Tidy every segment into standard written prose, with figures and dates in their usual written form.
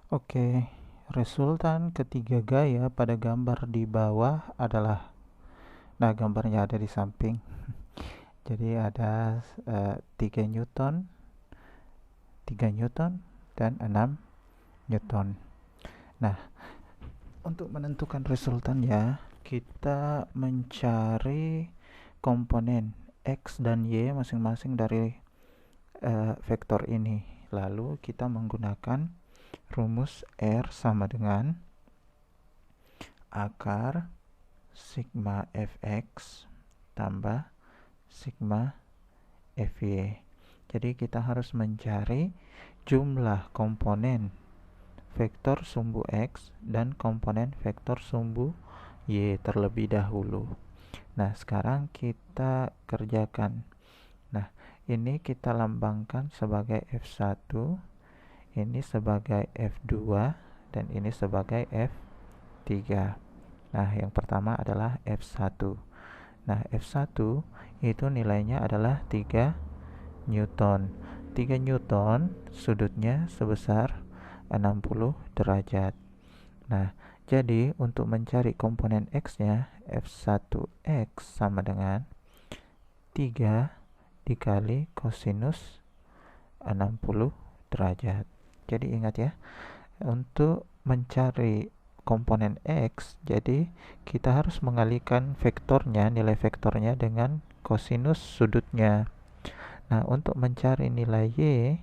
Oke, resultan ketiga gaya pada gambar di bawah adalah, nah gambarnya ada di samping. Jadi ada 3 Newton, 3 Newton, dan 6 Newton. Nah, untuk menentukan resultannya, kita mencari komponen X dan Y masing-masing dari vektor ini. Lalu kita menggunakan rumus R sama dengan akar sigma fx tambah sigma fy. Jadi kita harus mencari jumlah komponen vektor sumbu X dan komponen vektor sumbu Y terlebih dahulu. Nah, sekarang kita kerjakan. Nah, ini kita lambangkan sebagai F1, ini sebagai F2, dan ini sebagai F3. Nah, yang pertama adalah F1. Nah, F1 itu nilainya adalah 3 Newton. 3 Newton sudutnya sebesar 60 derajat. Nah, jadi untuk mencari komponen X-nya, F1X sama dengan 3 dikali kosinus 60 derajat. Jadi ingat ya, untuk mencari komponen X, jadi kita harus mengalihkan vektornya, nilai vektornya dengan kosinus sudutnya. Nah, untuk mencari nilai Y,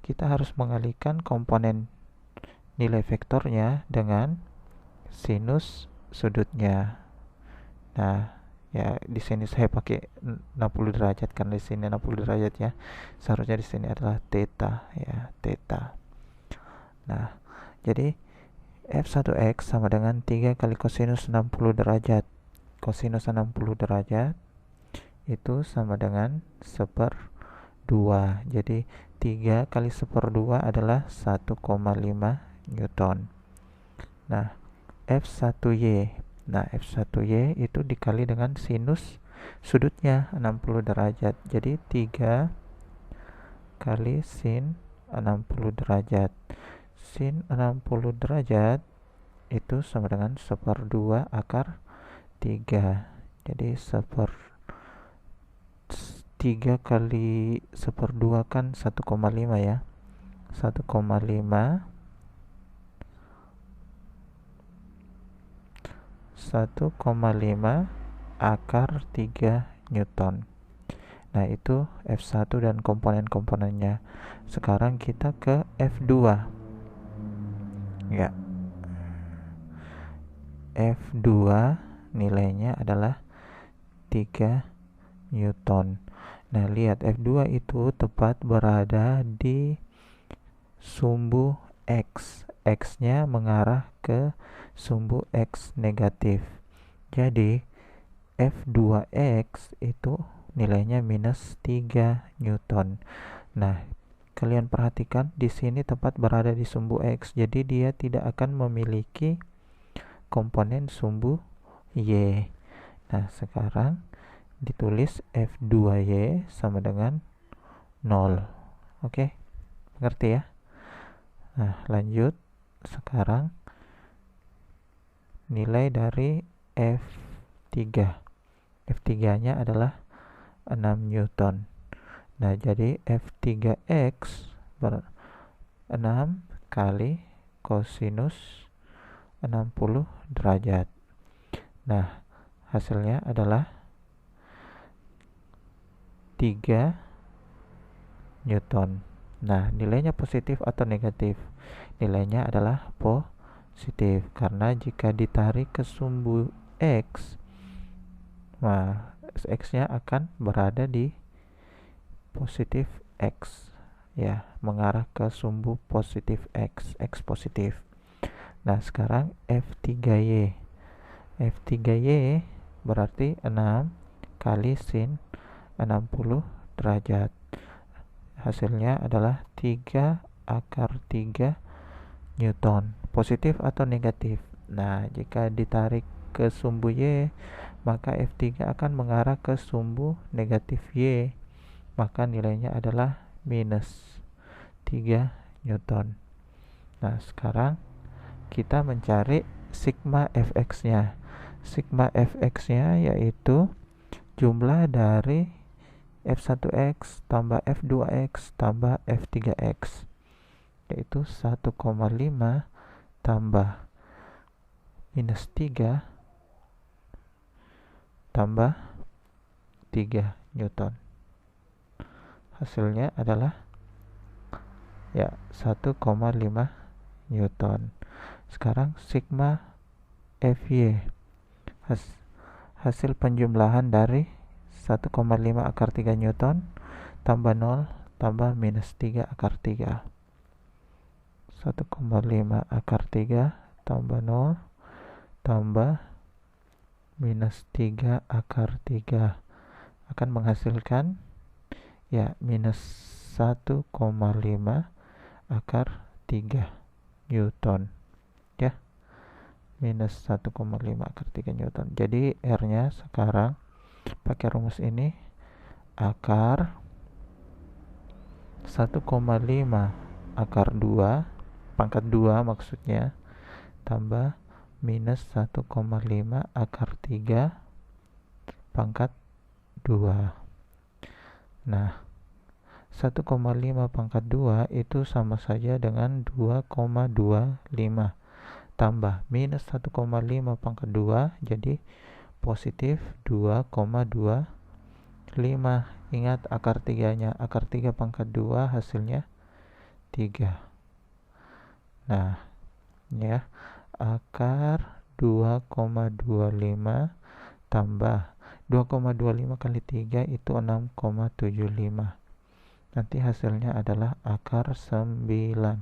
kita harus mengalihkan komponen nilai vektornya dengan sinus sudutnya. Nah, ya di sini saya pakai 60 derajat karena di sini 60 derajat ya. Seharusnya di sini adalah theta ya, theta. Nah, jadi F1X sama dengan 3 kali kosinus 60 derajat. Kosinus 60 derajat itu sama dengan 1/2. Jadi 3 kali 1/2 adalah 1,5 Newton. Nah, F1Y. Nah, F1Y itu dikali dengan sinus sudutnya 60 derajat. Jadi 3 kali sin 60 derajat. Sin 60 derajat itu sama dengan 1/2 akar 3. Jadi 3 kali 1/2 kan 1,5 ya. 1,5 akar 3 Newton. Nah, itu F1 dan komponen-komponennya. Sekarang kita ke F2. Ya. F2 nilainya adalah 3 Newton. Nah, lihat F2 itu tepat berada di sumbu X. X-nya mengarah ke sumbu X negatif. Jadi, F2X itu nilainya minus 3 Newton. Nah, kalian perhatikan di sini tepat berada di sumbu X. Jadi, dia tidak akan memiliki komponen sumbu Y. Nah, sekarang ditulis F2Y sama dengan 0. Oke, ngerti ya? Nah, lanjut. Sekarang nilai dari F3. F3-nya adalah 6 Newton. Nah, jadi F3X 6 kali kosinus 60 derajat. Nah, hasilnya adalah 3 Newton. Nah, nilainya positif atau negatif? Nilainya adalah positif karena jika ditarik ke sumbu X, nah X-nya akan berada di positif X ya, mengarah ke sumbu positif X, X positif. Nah, sekarang F3Y. F3Y berarti 6 kali sin 60 derajat. Hasilnya adalah 3 akar 3 Newton. Positif atau negatif? Nah, jika ditarik ke sumbu Y, maka F3 akan mengarah ke sumbu negatif Y. Maka nilainya adalah minus 3 Newton. Nah, sekarang kita mencari sigma fx-nya. Sigma fx-nya yaitu jumlah dari f1x tambah f2x tambah f3x, yaitu 1,5 tambah minus 3 tambah 3 Newton. Hasilnya adalah ya 1,5 Newton. Sekarang sigma Fy, hasil penjumlahan dari 1,5 akar 3 Newton tambah 0 tambah minus 3 akar 3. 1,5 akar 3 tambah 0 tambah minus 3 akar 3 akan menghasilkan ya minus 1,5 akar 3 Newton ya, minus 1,5 akar 3 Newton. Jadi R nya sekarang pakai rumus ini akar 1,5 akar 2 pangkat 2 maksudnya tambah minus 1,5 akar 3 pangkat 2. Nah, 1,5 pangkat 2 itu sama saja dengan 2,25 tambah minus 1,5 pangkat 2 jadi positif 2,25. Ingat akar 3 nya, akar 3 pangkat 2 hasilnya 3. Nah, ya, akar 2,25 tambah 2,25 kali 3 itu 6,75. Nanti hasilnya adalah akar 9.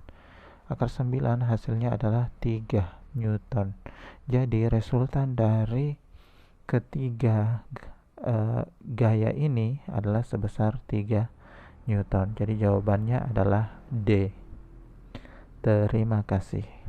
Akar 9 hasilnya adalah 3 Newton. Jadi resultan dari ketiga gaya ini adalah sebesar 3 Newton. Jadi jawabannya adalah D. Terima kasih.